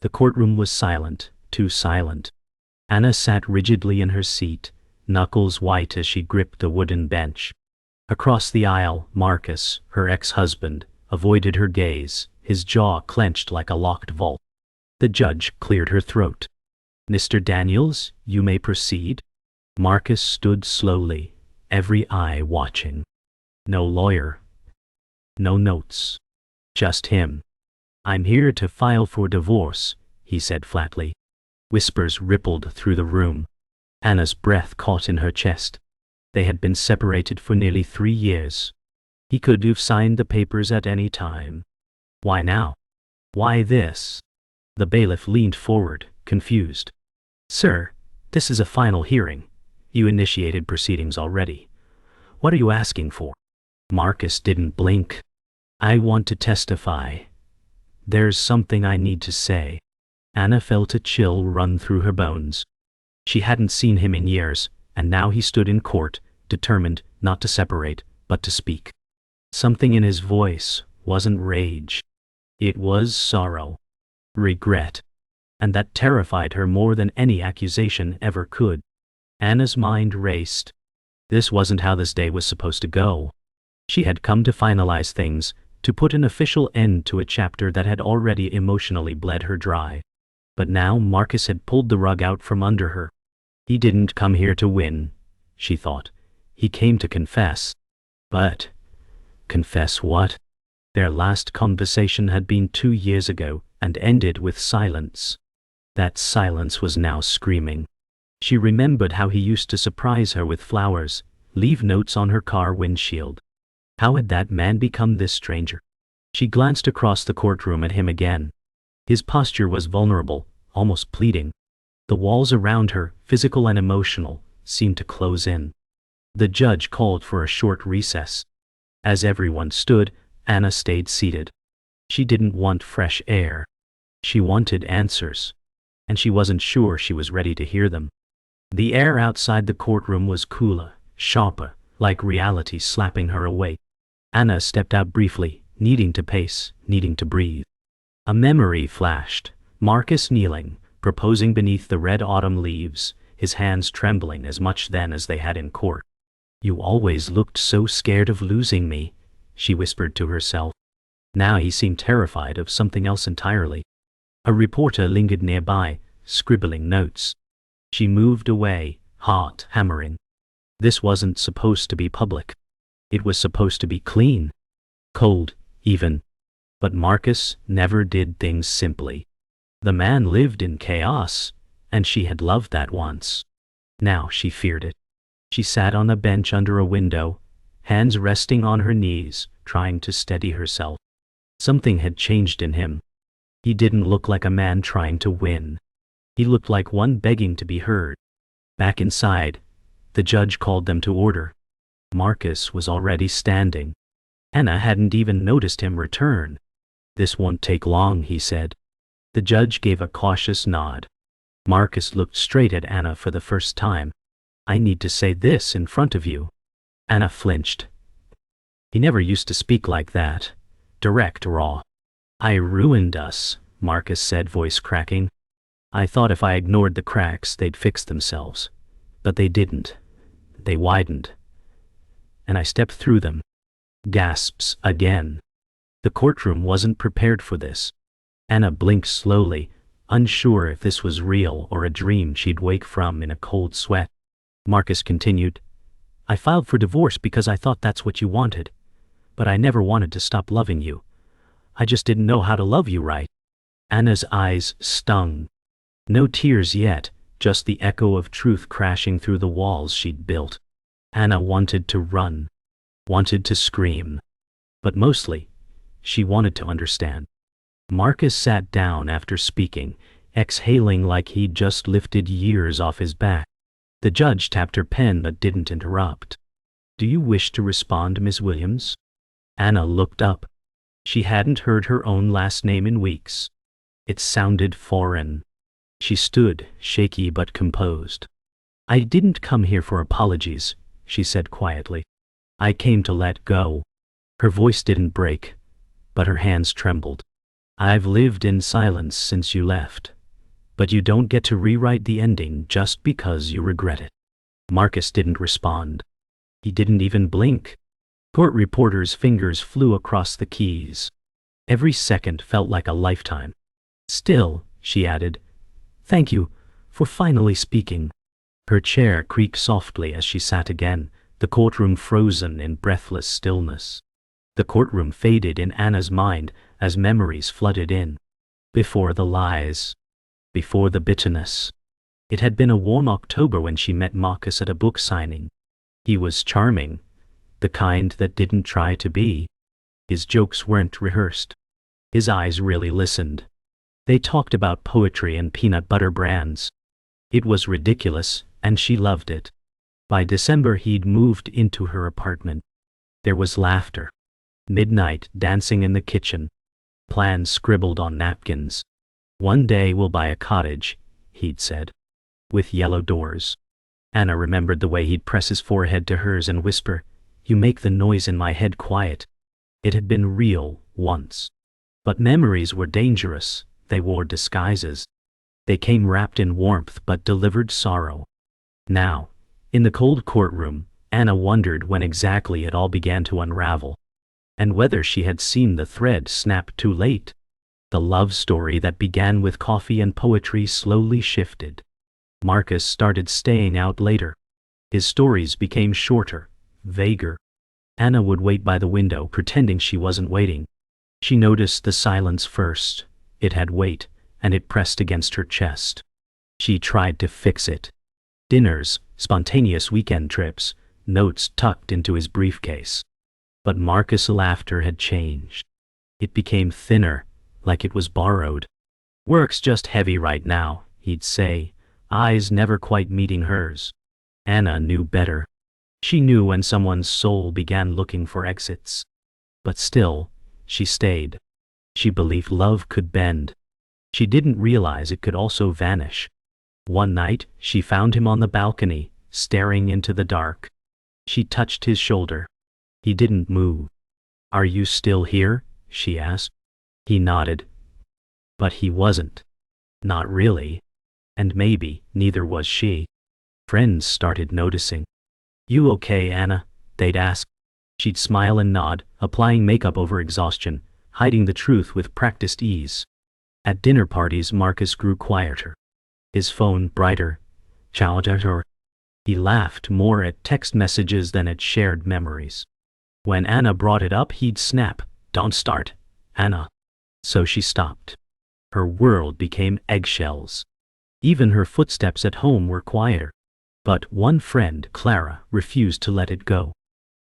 The courtroom was silent, too silent. Anna sat rigidly in her seat, knuckles white as she gripped the wooden bench. Across the aisle, Marcus, her ex-husband, avoided her gaze, his jaw clenched like a locked vault. The judge cleared her throat. "Mr. Daniels, you may proceed." Marcus stood slowly, every eye watching. No lawyer. No notes. Just him. "I'm here to file for divorce," he said flatly. Whispers rippled through the room. Anna's breath caught in her chest. They had been separated for nearly 3 years. He could have signed the papers at any time. Why now? Why this? The bailiff leaned forward, confused. "Sir, this is a final hearing. You initiated proceedings already. What are you asking for?" Marcus didn't blink. "I want to testify. There's something I need to say." Anna felt a chill run through her bones. She hadn't seen him in years, and now he stood in court, determined not to separate, but to speak. Something in his voice wasn't rage. It was sorrow, regret, and that terrified her more than any accusation ever could. Anna's mind raced. This wasn't how this day was supposed to go. She had come to finalize things, to put an official end to a chapter that had already emotionally bled her dry. But now Marcus had pulled the rug out from under her. He didn't come here to win, she thought. He came to confess. But confess what? Their last conversation had been 2 years ago and ended with silence. That silence was now screaming. She remembered how he used to surprise her with flowers, leave notes on her car windshield. How had that man become this stranger? She glanced across the courtroom at him again. His posture was vulnerable, almost pleading. The walls around her, physical and emotional, seemed to close in. The judge called for a short recess. As everyone stood, Anna stayed seated. She didn't want fresh air. She wanted answers. And she wasn't sure she was ready to hear them. The air outside the courtroom was cooler, sharper, like reality slapping her awake. Anna stepped out briefly, needing to pace, needing to breathe. A memory flashed. Marcus kneeling, proposing beneath the red autumn leaves, his hands trembling as much then as they had in court. "You always looked so scared of losing me," she whispered to herself. Now he seemed terrified of something else entirely. A reporter lingered nearby, scribbling notes. She moved away, heart hammering. This wasn't supposed to be public. It was supposed to be clean. Cold, even. But Marcus never did things simply. The man lived in chaos, and she had loved that once. Now she feared it. She sat on a bench under a window, hands resting on her knees, trying to steady herself. Something had changed in him. He didn't look like a man trying to win. He looked like one begging to be heard. Back inside, the judge called them to order. Marcus was already standing. Anna hadn't even noticed him return. "This won't take long," he said. The judge gave a cautious nod. Marcus looked straight at Anna for the first time. "I need to say this in front of you." Anna flinched. He never used to speak like that. Direct, raw. "I ruined us," Marcus said, voice cracking. "I thought if I ignored the cracks, they'd fix themselves. But they didn't. They widened. And I stepped through them." Gasps again. The courtroom wasn't prepared for this. Anna blinked slowly, unsure if this was real or a dream she'd wake from in a cold sweat. Marcus continued, "I filed for divorce because I thought that's what you wanted. But I never wanted to stop loving you. I just didn't know how to love you right." Anna's eyes stung. No tears yet, just the echo of truth crashing through the walls she'd built. Anna wanted to run, wanted to scream. But mostly, she wanted to understand. Marcus sat down after speaking, exhaling like he'd just lifted years off his back. The judge tapped her pen but didn't interrupt. "Do you wish to respond, Miss Williams?" Anna looked up. She hadn't heard her own last name in weeks. It sounded foreign. She stood, shaky but composed. "I didn't come here for apologies," she said quietly. "I came to let go." Her voice didn't break, but her hands trembled. I've lived in silence since you left, but you don't get to rewrite the ending just because you regret it. Marcus didn't respond. He didn't even blink. Court reporter's fingers flew across the keys. Every second felt like a lifetime. Still, she added, thank you for finally speaking. Her chair creaked softly as she sat again, the courtroom frozen in breathless stillness. The courtroom faded in Anna's mind as memories flooded in. Before the lies. Before the bitterness. It had been a warm October when she met Marcus at a book signing. He was charming, the kind that didn't try to be. His jokes weren't rehearsed. His eyes really listened. They talked about poetry and peanut butter brands. It was ridiculous, and she loved it. By December he'd moved into her apartment. There was laughter. Midnight dancing in the kitchen. Plans scribbled on napkins. One day we'll buy a cottage, he'd said. With yellow doors. Anna remembered the way he'd press his forehead to hers and whisper, you make the noise in my head quiet. It had been real, once. But memories were dangerous, they wore disguises. They came wrapped in warmth but delivered sorrow. Now, in the cold courtroom, Anna wondered when exactly it all began to unravel. And whether she had seen the thread snap too late. The love story that began with coffee and poetry slowly shifted. Marcus started staying out later. His stories became shorter, vaguer. Anna would wait by the window pretending she wasn't waiting. She noticed the silence first. It had weight, and it pressed against her chest. She tried to fix it. Dinners, spontaneous weekend trips, notes tucked into his briefcase. But Marcus' laughter had changed. It became thinner, like it was borrowed. Work's just heavy right now, he'd say, eyes never quite meeting hers. Anna knew better. She knew when someone's soul began looking for exits. But still, she stayed. She believed love could bend. She didn't realize it could also vanish. One night, she found him on the balcony, staring into the dark. She touched his shoulder. He didn't move. Are you still here? She asked. He nodded. But he wasn't. Not really. And maybe neither was she. Friends started noticing. You okay, Anna? They'd ask. She'd smile and nod, applying makeup over exhaustion, hiding the truth with practiced ease. At dinner parties, Marcus grew quieter. His phone brighter. Chowder. He laughed more at text messages than at shared memories. When Anna brought it up, he'd snap, "Don't start, Anna." So she stopped. Her world became eggshells. Even her footsteps at home were quieter. But one friend, Clara, refused to let it go.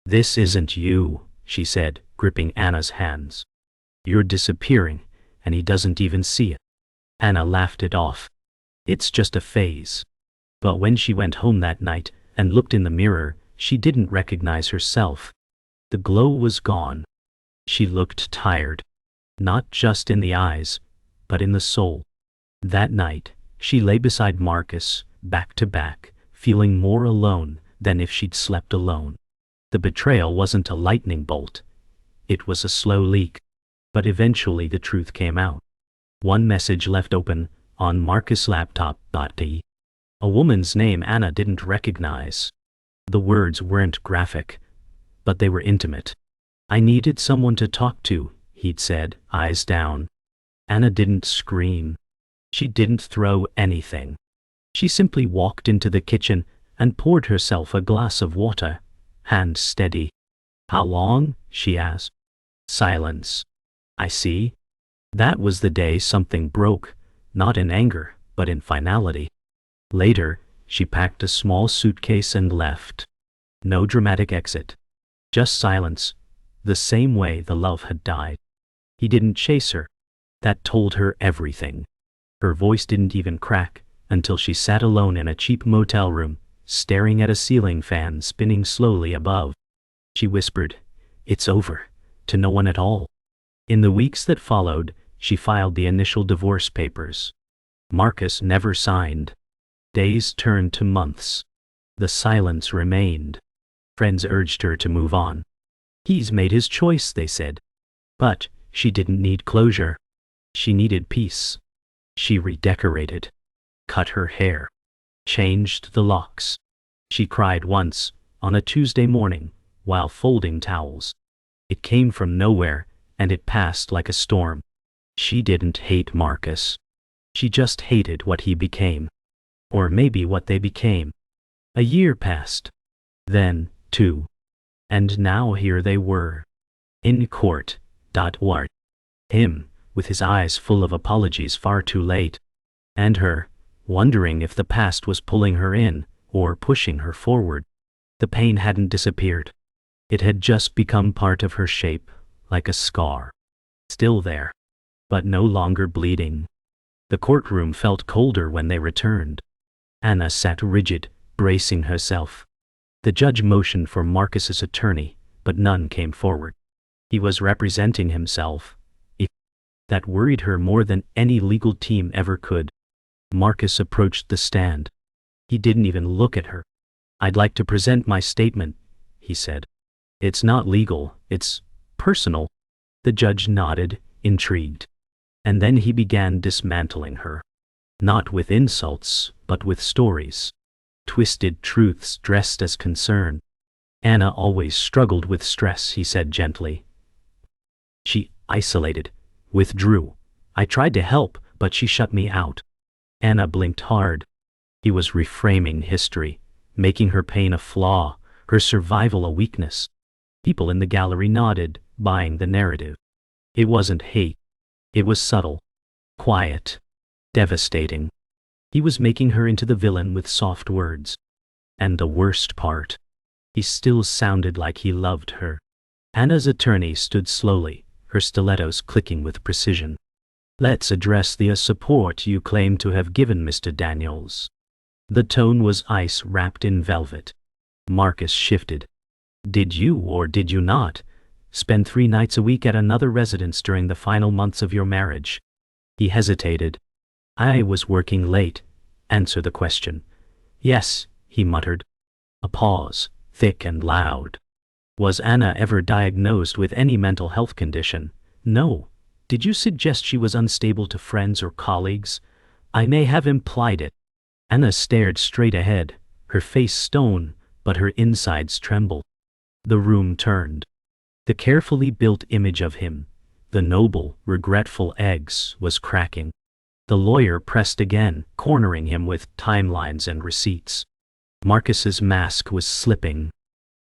"This isn't you," she said, gripping Anna's hands. "You're disappearing, and he doesn't even see it." Anna laughed it off. "It's just a phase." But when she went home that night and looked in the mirror, she didn't recognize herself. The glow was gone. She looked tired. Not just in the eyes, but in the soul. That night, she lay beside Marcus, back to back, feeling more alone than if she'd slept alone. The betrayal wasn't a lightning bolt. It was a slow leak. But eventually the truth came out. One message left open on Marcus' laptop. A woman's name Anna didn't recognize. The words weren't graphic, but they were intimate. "I needed someone to talk to," he'd said, eyes down. Anna didn't scream. She didn't throw anything. She simply walked into the kitchen and poured herself a glass of water, hand steady. "How long?" she asked. Silence. "I see." That was the day something broke, not in anger, but in finality. Later, she packed a small suitcase and left. No dramatic exit. Just silence, the same way the love had died. He didn't chase her. That told her everything. Her voice didn't even crack until she sat alone in a cheap motel room, staring at a ceiling fan spinning slowly above. She whispered, "It's over," to no one at all. In the weeks that followed, she filed the initial divorce papers. Marcus never signed. Days turned to months. The silence remained. Friends urged her to move on. "He's made his choice," they said. But she didn't need closure. She needed peace. She redecorated, cut her hair, changed the locks. She cried once, on a Tuesday morning, while folding towels. It came from nowhere, and it passed like a storm. She didn't hate Marcus. She just hated what he became. Or maybe what they became. A year passed. Then, 2. And now here they were. In court. Him, with his eyes full of apologies far too late. And her, wondering if the past was pulling her in, or pushing her forward. The pain hadn't disappeared. It had just become part of her shape, like a scar. Still there, but no longer bleeding. The courtroom felt colder when they returned. Anna sat rigid, bracing herself. The judge motioned for Marcus's attorney, but none came forward. He was representing himself. That worried her more than any legal team ever could. Marcus approached the stand. He didn't even look at her. "I'd like to present my statement," he said. "It's not legal, it's personal." The judge nodded, intrigued. And then he began dismantling her. Not with insults, but with stories. Twisted truths dressed as concern. "Anna always struggled with stress," he said gently. "She isolated, withdrew. I tried to help, but she shut me out." Anna blinked hard. He was reframing history, making her pain a flaw, her survival a weakness. People in the gallery nodded, buying the narrative. It wasn't hate. It was subtle, quiet, devastating. He was making her into the villain with soft words. And the worst part, he still sounded like he loved her. Anna's attorney stood slowly, her stilettos clicking with precision. "Let's address the support you claim to have given Mr. Daniels." The tone was ice wrapped in velvet. Marcus shifted. "Did you or did you not spend 3 nights a week at another residence during the final months of your marriage?" He hesitated. "I was working late." "Answer the question." "Yes," he muttered. A pause, thick and loud. "Was Anna ever diagnosed with any mental health condition?" "No." "Did you suggest she was unstable to friends or colleagues?" "I may have implied it." Anna stared straight ahead, her face stone, but her insides trembled. The room turned. The carefully built image of him, the noble, regretful eggs, was cracking. The lawyer pressed again, cornering him with timelines and receipts. Marcus's mask was slipping,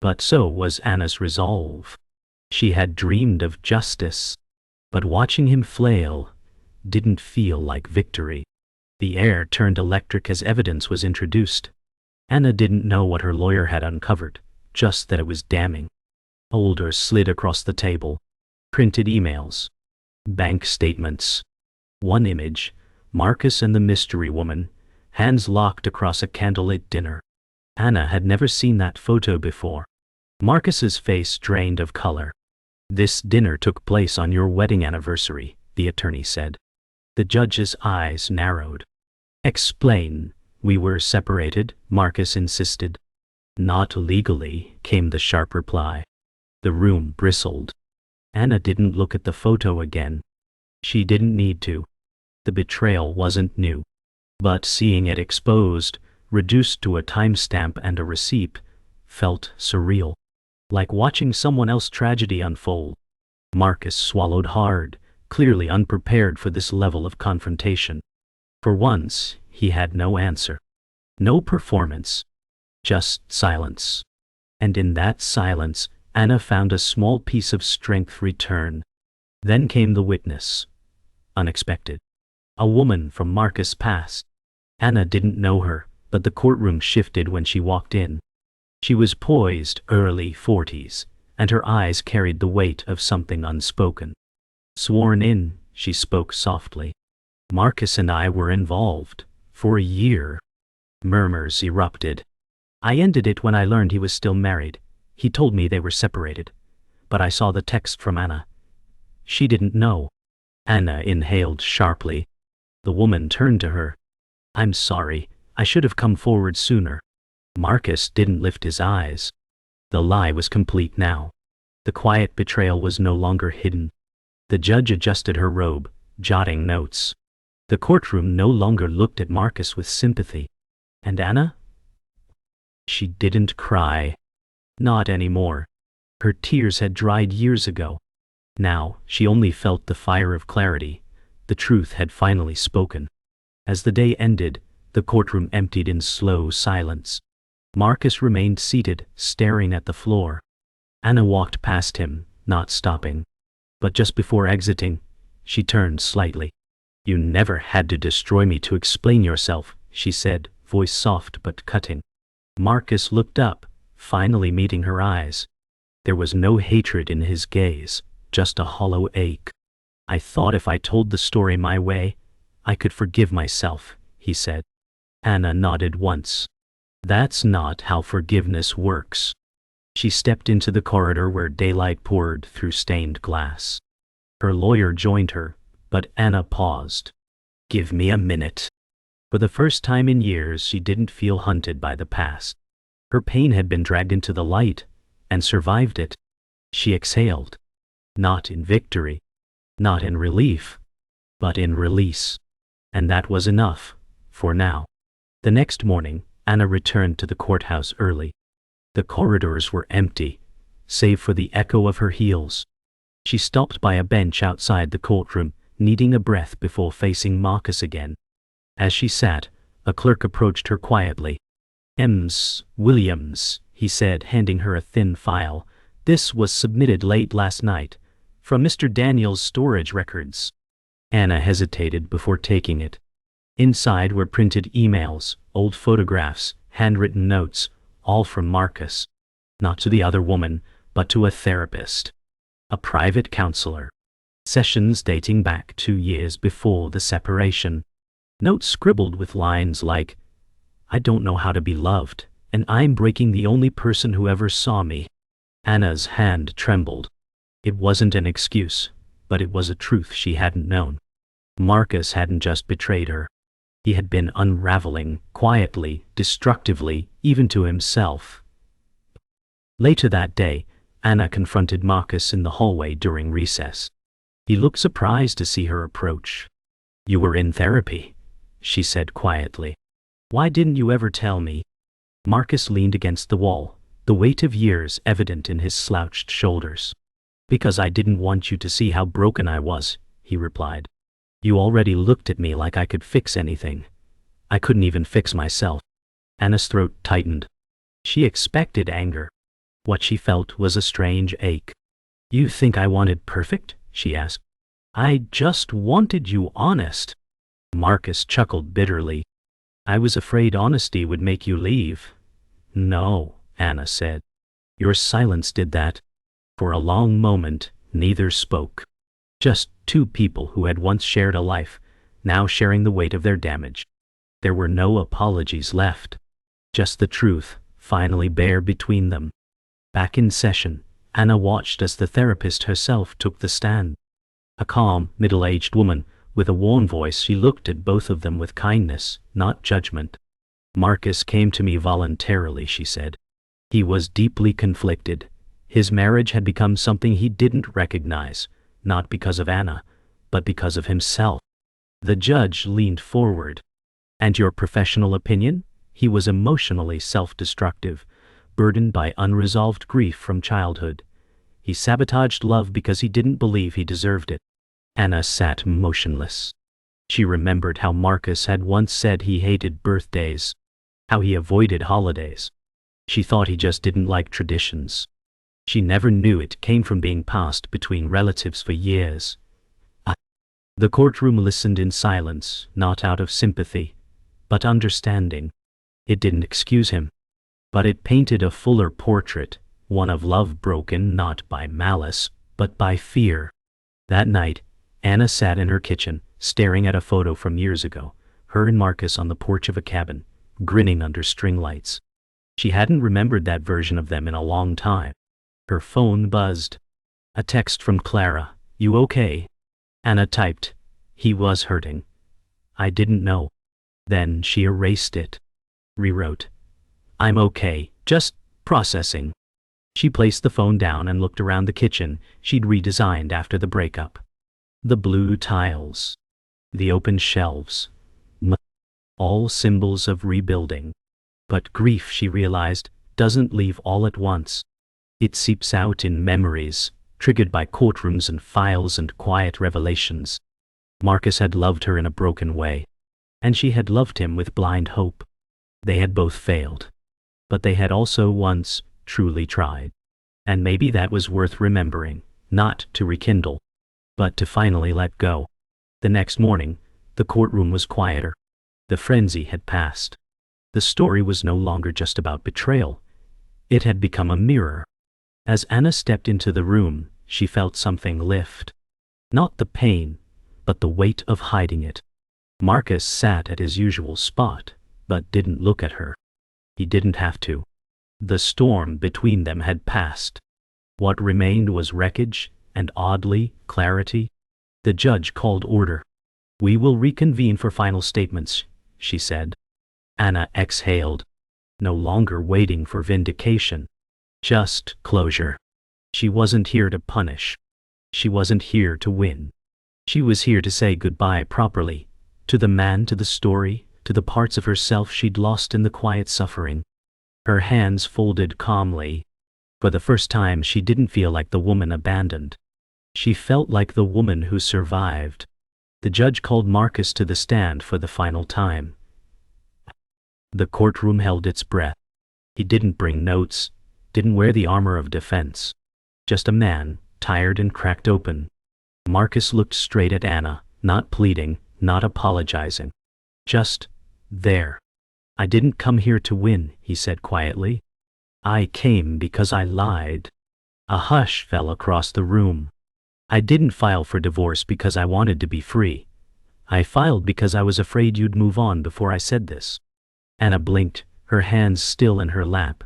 but so was Anna's resolve. She had dreamed of justice, but watching him flail didn't feel like victory. The air turned electric as evidence was introduced. Anna didn't know what her lawyer had uncovered, just that it was damning. Folders slid across the table. Printed emails. Bank statements. One image, Marcus and the mystery woman, hands locked across a candlelit dinner. Anna had never seen that photo before. Marcus's face drained of color. "This dinner took place on your wedding anniversary," the attorney said. The judge's eyes narrowed. "Explain." "We were separated," Marcus insisted. "Not legally," came the sharp reply. The room bristled. Anna didn't look at the photo again. She didn't need to. The betrayal wasn't new. But seeing it exposed, reduced to a timestamp and a receipt, felt surreal. Like watching someone else's tragedy unfold. Marcus swallowed hard, clearly unprepared for this level of confrontation. For once, he had no answer. No performance. Just silence. And in that silence, Anna found a small piece of strength return. Then came the witness. Unexpected. A woman from Marcus' past. Anna didn't know her, but the courtroom shifted when she walked in. She was poised, early 40s, and her eyes carried the weight of something unspoken. "Sworn in," she spoke softly. "Marcus and I were involved. For a year." Murmurs erupted. "I ended it when I learned he was still married. He told me they were separated. But I saw the text from Anna. She didn't know." Anna inhaled sharply. The woman turned to her. "I'm sorry. I should have come forward sooner." Marcus didn't lift his eyes. The lie was complete now. The quiet betrayal was no longer hidden. The judge adjusted her robe, jotting notes. The courtroom no longer looked at Marcus with sympathy. And Anna? She didn't cry. Not anymore. Her tears had dried years ago. Now, she only felt the fire of clarity. The truth had finally spoken. As the day ended, the courtroom emptied in slow silence. Marcus remained seated, staring at the floor. Anna walked past him, not stopping. But just before exiting, she turned slightly. "You never had to destroy me to explain yourself," she said, voice soft but cutting. Marcus looked up, finally meeting her eyes. There was no hatred in his gaze, just a hollow ache. "I thought if I told the story my way, I could forgive myself," he said. Anna nodded once. "That's not how forgiveness works." She stepped into the corridor where daylight poured through stained glass. Her lawyer joined her, but Anna paused. "Give me a minute." For the first time in years, she didn't feel hunted by the past. Her pain had been dragged into the light, and survived it. She exhaled. Not in victory, not in relief, but in release. And that was enough, for now. The next morning, Anna returned to the courthouse early. The corridors were empty, save for the echo of her heels. She stopped by a bench outside the courtroom, needing a breath before facing Marcus again. As she sat, a clerk approached her quietly. "Ms. Williams," he said, handing her a thin file. "This was submitted late last night, from Mr. Daniel's storage records." Anna hesitated before taking it. Inside were printed emails, old photographs, handwritten notes, all from Marcus. Not to the other woman, but to a therapist. A private counselor. Sessions dating back 2 years before the separation. Notes scribbled with lines like, "I don't know how to be loved, and I'm breaking the only person who ever saw me." Anna's hand trembled. It wasn't an excuse, but it was a truth she hadn't known. Marcus hadn't just betrayed her. He had been unraveling, quietly, destructively, even to himself. Later that day, Anna confronted Marcus in the hallway during recess. He looked surprised to see her approach. "You were in therapy," she said quietly. "Why didn't you ever tell me?" Marcus leaned against the wall, the weight of years evident in his slouched shoulders. "Because I didn't want you to see how broken I was," he replied. "You already looked at me like I could fix anything. I couldn't even fix myself." Anna's throat tightened. She expected anger. What she felt was a strange ache. "You think I wanted perfect?" she asked. "I just wanted you honest." Marcus chuckled bitterly. "I was afraid honesty would make you leave." "No," Anna said. "Your silence did that." For a long moment, neither spoke. Just two people who had once shared a life, now sharing the weight of their damage. There were no apologies left. Just the truth, finally bare between them. Back in session, Anna watched as the therapist herself took the stand. A calm, middle-aged woman, with a warm voice, she looked at both of them with kindness, not judgment. "Marcus came to me voluntarily," she said. "He was deeply conflicted. His marriage had become something he didn't recognize, not because of Anna, but because of himself." The judge leaned forward. "And your professional opinion?" He was emotionally self-destructive, burdened by unresolved grief from childhood. He sabotaged love because he didn't believe he deserved it. Anna sat motionless. She remembered how Marcus had once said he hated birthdays, how he avoided holidays. She thought he just didn't like traditions. She never knew it came from being passed between relatives for years. The courtroom listened in silence, not out of sympathy, but understanding. It didn't excuse him, but it painted a fuller portrait, one of love broken not by malice, but by fear. That night, Anna sat in her kitchen, staring at a photo from years ago, her and Marcus on the porch of a cabin, grinning under string lights. She hadn't remembered that version of them in a long time. Her phone buzzed. A text from Clara. "You okay?" Anna typed. "He was hurting. I didn't know." Then she erased it. Rewrote. "I'm okay, just processing." She placed the phone down and looked around the kitchen she'd redesigned after the breakup. The blue tiles. The open shelves. All symbols of rebuilding. But grief, she realized, doesn't leave all at once. It seeps out in memories, triggered by courtrooms and files and quiet revelations. Marcus had loved her in a broken way, and she had loved him with blind hope. They had both failed, but they had also once truly tried. And maybe that was worth remembering, not to rekindle, but to finally let go. The next morning, the courtroom was quieter. The frenzy had passed. The story was no longer just about betrayal. It had become a mirror. As Anna stepped into the room, she felt something lift. Not the pain, but the weight of hiding it. Marcus sat at his usual spot, but didn't look at her. He didn't have to. The storm between them had passed. What remained was wreckage and, oddly, clarity. The judge called order. "We will reconvene for final statements," she said. Anna exhaled, no longer waiting for vindication. Just closure. She wasn't here to punish. She wasn't here to win. She was here to say goodbye properly, to the man, to the story, to the parts of herself she'd lost in the quiet suffering. Her hands folded calmly. For the first time, she didn't feel like the woman abandoned. She felt like the woman who survived. The judge called Marcus to the stand for the final time. The courtroom held its breath. He didn't bring notes, didn't wear the armor of defense. Just a man, tired and cracked open. Marcus looked straight at Anna, not pleading, not apologizing. Just there. "I didn't come here to win," he said quietly. "I came because I lied." A hush fell across the room. "I didn't file for divorce because I wanted to be free. I filed because I was afraid you'd move on before I said this." Anna blinked, her hands still in her lap.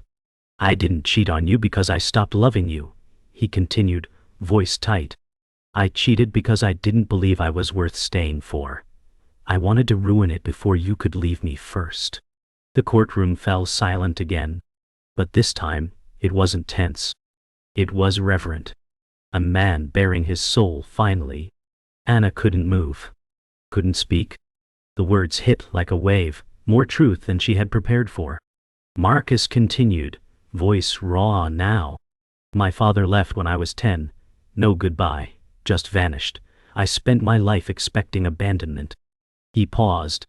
"I didn't cheat on you because I stopped loving you," he continued, voice tight. "I cheated because I didn't believe I was worth staying for. I wanted to ruin it before you could leave me first." The courtroom fell silent again. But this time, it wasn't tense. It was reverent. A man bearing his soul finally. Anna couldn't move. Couldn't speak. The words hit like a wave, more truth than she had prepared for. Marcus continued, voice raw now. "My father left when I was 10. No goodbye, just vanished. I spent my life expecting abandonment." He paused.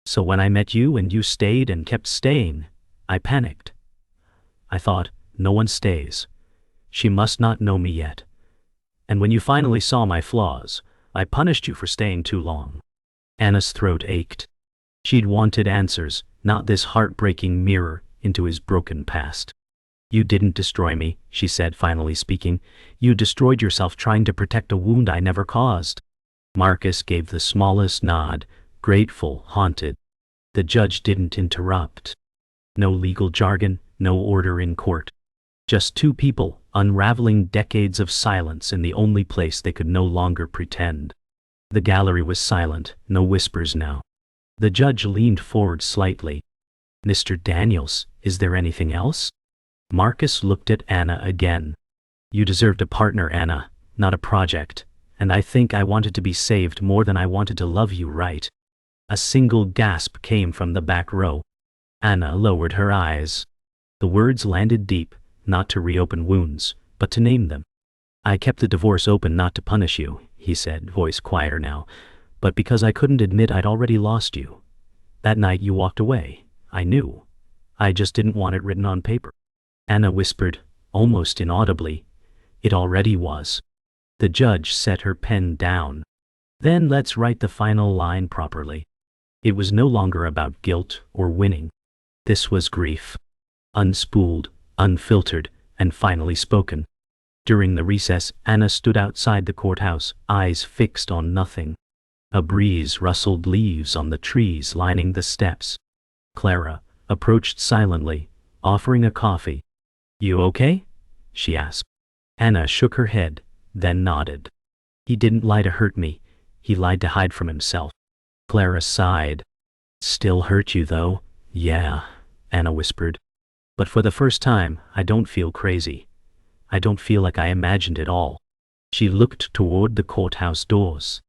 "So when I met you and you stayed and kept staying, I panicked. I thought, no one stays. She must not know me yet. And when you finally saw my flaws, I punished you for staying too long." Anna's throat ached. She'd wanted answers, not this heartbreaking mirror into his broken past. "You didn't destroy me," she said, finally speaking. "You destroyed yourself trying to protect a wound I never caused." Marcus gave the smallest nod, grateful, haunted. The judge didn't interrupt. No legal jargon, no order in court. Just two people, unraveling decades of silence in the only place they could no longer pretend. The gallery was silent, no whispers now. The judge leaned forward slightly. "Mr. Daniels, is there anything else?" Marcus looked at Anna again. "You deserved a partner, Anna, not a project, and I think I wanted to be saved more than I wanted to love you, right?" A single gasp came from the back row. Anna lowered her eyes. The words landed deep, not to reopen wounds, but to name them. "I kept the divorce open not to punish you," he said, voice quieter now, "but because I couldn't admit I'd already lost you. That night you walked away. I knew. I just didn't want it written on paper." Anna whispered, almost inaudibly, "It already was." The judge set her pen down. "Then let's write the final line properly." It was no longer about guilt or winning. This was grief. Unspooled, unfiltered, and finally spoken. During the recess, Anna stood outside the courthouse, eyes fixed on nothing. A breeze rustled leaves on the trees lining the steps. Clara approached silently, offering a coffee. "You okay?" she asked. Anna shook her head, then nodded. "He didn't lie to hurt me. He lied to hide from himself." Clara sighed. "Still hurt you, though?" "Yeah," Anna whispered. "But for the first time, I don't feel crazy. I don't feel like I imagined it all." She looked toward the courthouse doors.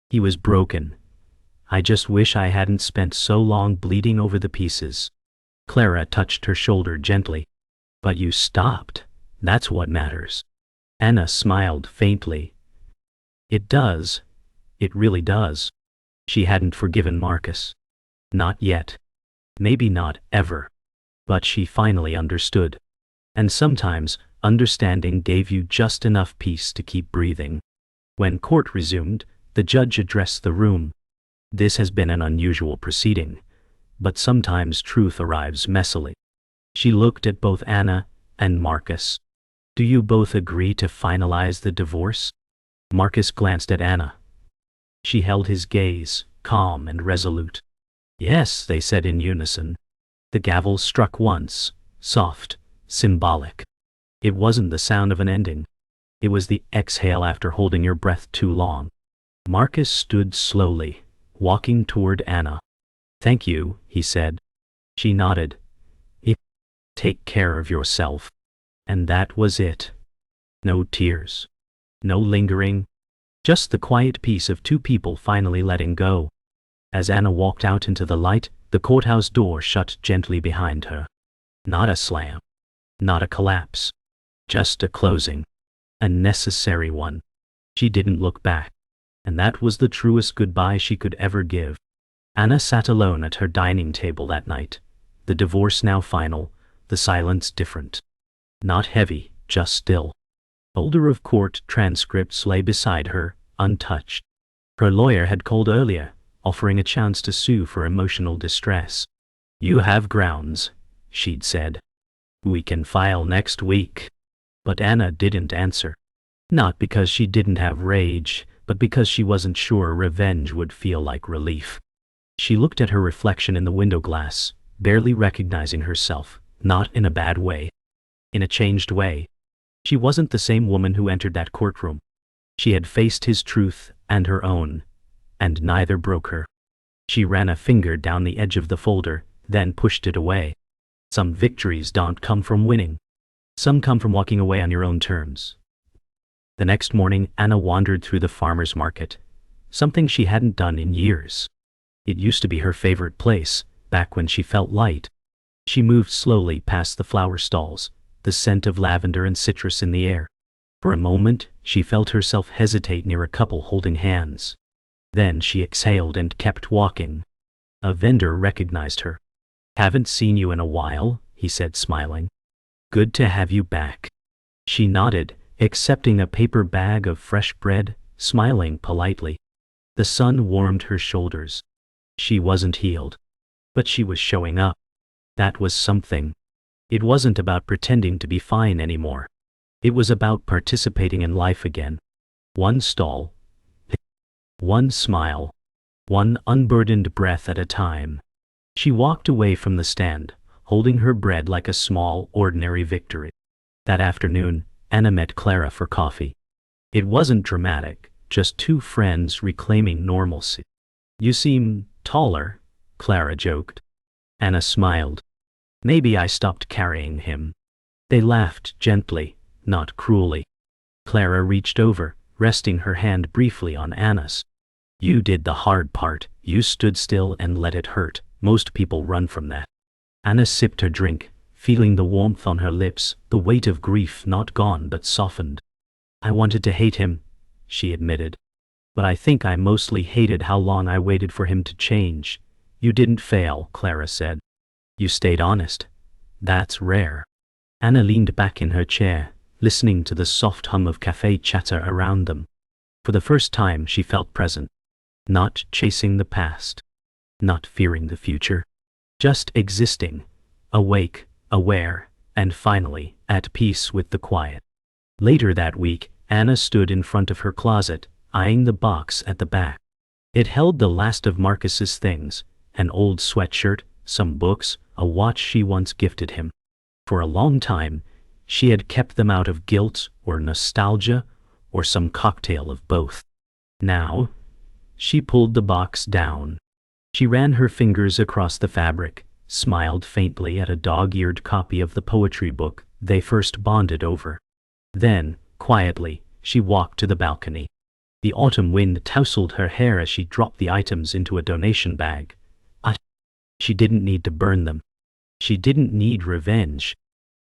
He was broken. I just wish I hadn't spent so long bleeding over the pieces. Clara touched her shoulder gently. But you stopped. That's what matters. Anna smiled faintly. It does. It really does. She hadn't forgiven Marcus. Not yet. Maybe not ever. But she finally understood. And sometimes, understanding gave you just enough peace to keep breathing. When court resumed, the judge addressed the room. This has been an unusual proceeding, but sometimes truth arrives messily. She looked at both Anna and Marcus. Do you both agree to finalize the divorce? Marcus glanced at Anna. She held his gaze, calm and resolute. Yes, they said in unison. The gavel struck once, soft, symbolic. It wasn't the sound of an ending. It was the exhale after holding your breath too long. Marcus stood slowly, walking toward Anna. Thank you, he said. She nodded. Take care of yourself. And that was it. No tears. No lingering. Just the quiet peace of two people finally letting go. As Anna walked out into the light, the courthouse door shut gently behind her. Not a slam. Not a collapse. Just a closing. A necessary one. She didn't look back. And that was the truest goodbye she could ever give. Anna sat alone at her dining table that night. The divorce now final, the silence different. Not heavy, just still. Folder of court transcripts lay beside her, untouched. Her lawyer had called earlier, offering a chance to sue for emotional distress. You have grounds, she'd said. We can file next week. But Anna didn't answer. Not because she didn't have rage, but because she wasn't sure revenge would feel like relief. She looked at her reflection in the window glass, barely recognizing herself, not in a bad way. In a changed way. She wasn't the same woman who entered that courtroom. She had faced his truth and her own, and neither broke her. She ran a finger down the edge of the folder, then pushed it away. Some victories don't come from winning. Some come from walking away on your own terms. The next morning, Anna wandered through the farmer's market, something she hadn't done in years. It used to be her favorite place, back when she felt light. She moved slowly past the flower stalls, the scent of lavender and citrus in the air. For a moment, she felt herself hesitate near a couple holding hands. Then she exhaled and kept walking. A vendor recognized her. Haven't seen you in a while, he said, smiling. Good to have you back. She nodded, accepting a paper bag of fresh bread, smiling politely. The sun warmed her shoulders. She wasn't healed. But she was showing up. That was something. It wasn't about pretending to be fine anymore. It was about participating in life again. One stall. One smile. One unburdened breath at a time. She walked away from the stand, holding her bread like a small, ordinary victory. That afternoon, Anna met Clara for coffee. It wasn't dramatic, just two friends reclaiming normalcy. You seem taller, Clara joked. Anna smiled. Maybe I stopped carrying him. They laughed gently, not cruelly. Clara reached over, resting her hand briefly on Anna's. You did the hard part, you stood still and let it hurt. Most people run from that. Anna sipped her drink, feeling the warmth on her lips, the weight of grief not gone but softened. I wanted to hate him, she admitted. But I think I mostly hated how long I waited for him to change. You didn't fail, Clara said. You stayed honest. That's rare. Anna leaned back in her chair, listening to the soft hum of cafe chatter around them. For the first time she felt present. Not chasing the past. Not fearing the future. Just existing. Awake, aware, and finally, at peace with the quiet. Later that week, Anna stood in front of her closet, eyeing the box at the back. It held the last of Marcus's things, an old sweatshirt, some books, a watch she once gifted him. For a long time, she had kept them out of guilt or nostalgia or some cocktail of both. Now, she pulled the box down. She ran her fingers across the fabric, smiled faintly at a dog-eared copy of the poetry book they first bonded over. Then, quietly, she walked to the balcony. The autumn wind tousled her hair as she dropped the items into a donation bag. She didn't need to burn them. She didn't need revenge.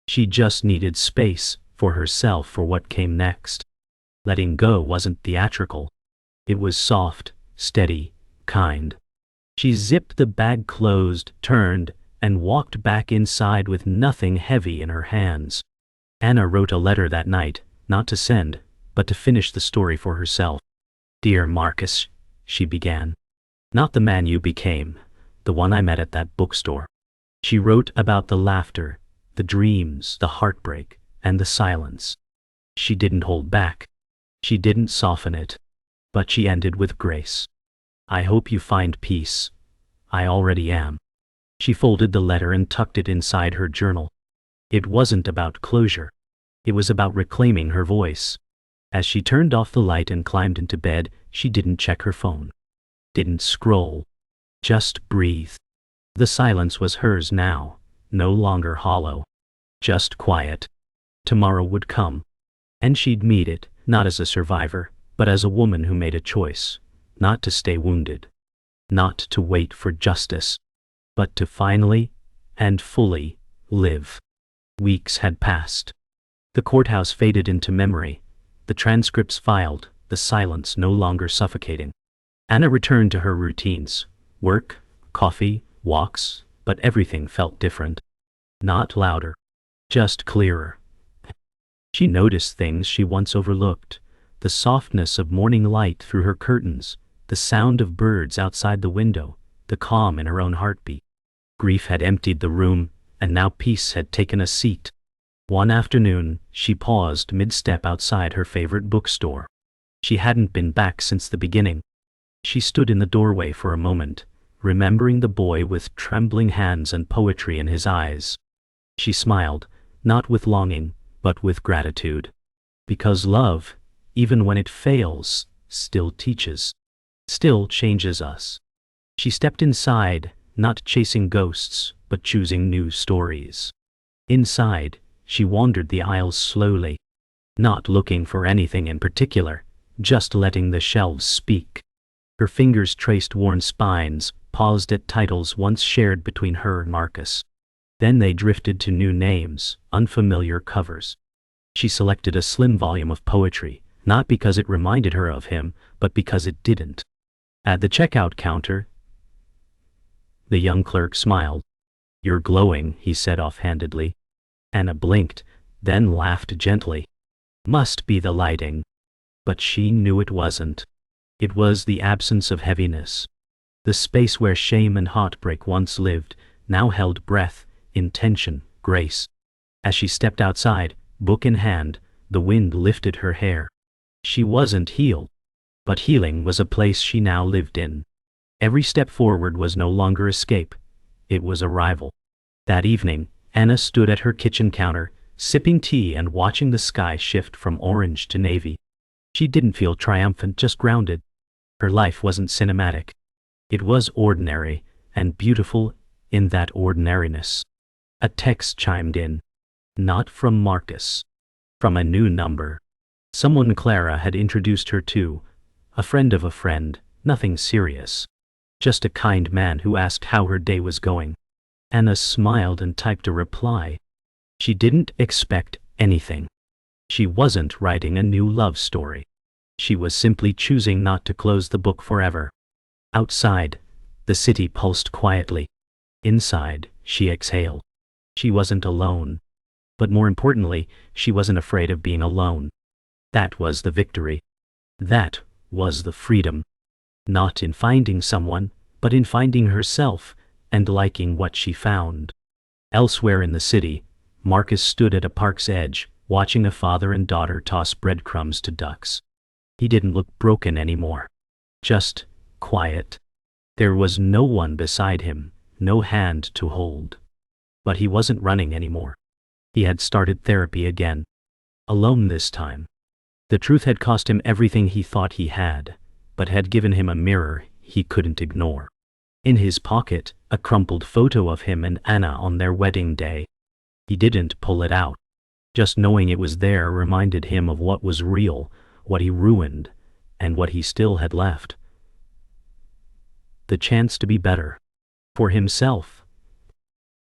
She just needed space for herself for what came next. Letting go wasn't theatrical. It was soft, steady, kind. She zipped the bag closed, turned, and walked back inside with nothing heavy in her hands. Anna wrote a letter that night, not to send, but to finish the story for herself. "Dear Marcus," she began. "Not the man you became, the one I met at that bookstore." She wrote about the laughter, the dreams, the heartbreak, and the silence. She didn't hold back. She didn't soften it. But she ended with grace. "I hope you find peace. I already am." She folded the letter and tucked it inside her journal. It wasn't about closure. It was about reclaiming her voice. As she turned off the light and climbed into bed, she didn't check her phone. Didn't scroll. Just breathe. The silence was hers now, no longer hollow. Just quiet. Tomorrow would come. And she'd meet it, not as a survivor, but as a woman who made a choice. Not to stay wounded. Not to wait for justice. But to finally, and fully, live. Weeks had passed. The courthouse faded into memory. The transcripts filed, the silence no longer suffocating. Anna returned to her routines. Work, coffee, walks, but everything felt different. Not louder. Just clearer. She noticed things she once overlooked. The softness of morning light through her curtains, the sound of birds outside the window, the calm in her own heartbeat. Grief had emptied the room, and now peace had taken a seat. One afternoon, she paused mid-step outside her favorite bookstore. She hadn't been back since the beginning. She stood in the doorway for a moment, remembering the boy with trembling hands and poetry in his eyes. She smiled, not with longing, but with gratitude. Because love, even when it fails, still teaches, still changes us. She stepped inside, not chasing ghosts, but choosing new stories. Inside, she wandered the aisles slowly, not looking for anything in particular, just letting the shelves speak. Her fingers traced worn spines, paused at titles once shared between her and Marcus. Then they drifted to new names, unfamiliar covers. She selected a slim volume of poetry, not because it reminded her of him, but because it didn't. At the checkout counter, the young clerk smiled. "You're glowing," he said offhandedly. Anna blinked, then laughed gently. Must be the lighting. But she knew it wasn't. It was the absence of heaviness. The space where shame and heartbreak once lived, now held breath, intention, grace. As she stepped outside, book in hand, the wind lifted her hair. She wasn't healed. But healing was a place she now lived in. Every step forward was no longer escape. It was arrival. That evening, Anna stood at her kitchen counter, sipping tea and watching the sky shift from orange to navy. She didn't feel triumphant, just grounded. Her life wasn't cinematic. It was ordinary, and beautiful in that ordinariness. A text chimed in. Not from Marcus. From a new number. Someone Clara had introduced her to. A friend of a friend, nothing serious. Just a kind man who asked how her day was going. Anna smiled and typed a reply. She didn't expect anything. She wasn't writing a new love story. She was simply choosing not to close the book forever. Outside, the city pulsed quietly. Inside, she exhaled. She wasn't alone. But more importantly, she wasn't afraid of being alone. That was the victory. That was the freedom. Not in finding someone, but in finding herself, and liking what she found. Elsewhere in the city, Marcus stood at a park's edge, watching a father and daughter toss breadcrumbs to ducks. He didn't look broken anymore. Just quiet. There was no one beside him, no hand to hold. But he wasn't running anymore. He had started therapy again. Alone this time. The truth had cost him everything he thought he had, but had given him a mirror he couldn't ignore. In his pocket, a crumpled photo of him and Anna on their wedding day. He didn't pull it out. Just knowing it was there reminded him of what was real, what he ruined, and what he still had left. The chance to be better. For himself.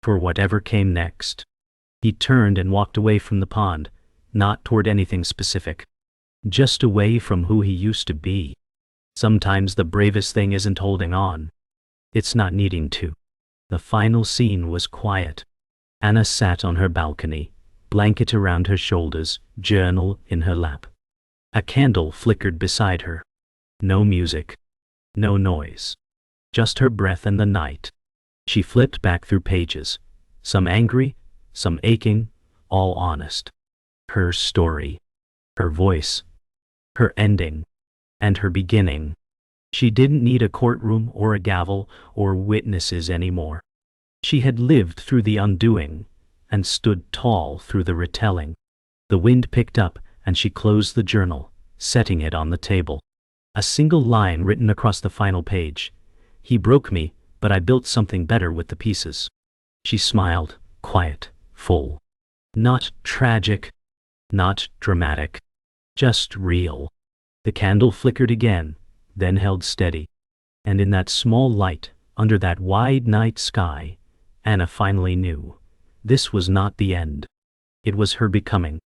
For whatever came next. He turned and walked away from the pond, not toward anything specific. Just away from who he used to be. Sometimes the bravest thing isn't holding on. It's not needing to. The final scene was quiet. Anna sat on her balcony, blanket around her shoulders, journal in her lap. A candle flickered beside her. No music. No noise. Just her breath and the night. She flipped back through pages. Some angry, some aching, all honest. Her story. Her voice. Her ending. And her beginning. She didn't need a courtroom or a gavel or witnesses anymore. She had lived through the undoing and stood tall through the retelling. The wind picked up and she closed the journal, setting it on the table. A single line written across the final page. He broke me, but I built something better with the pieces. She smiled, quiet, full. Not tragic, not dramatic, just real. The candle flickered again, then held steady. And in that small light, under that wide night sky, Anna finally knew. This was not the end. It was her becoming.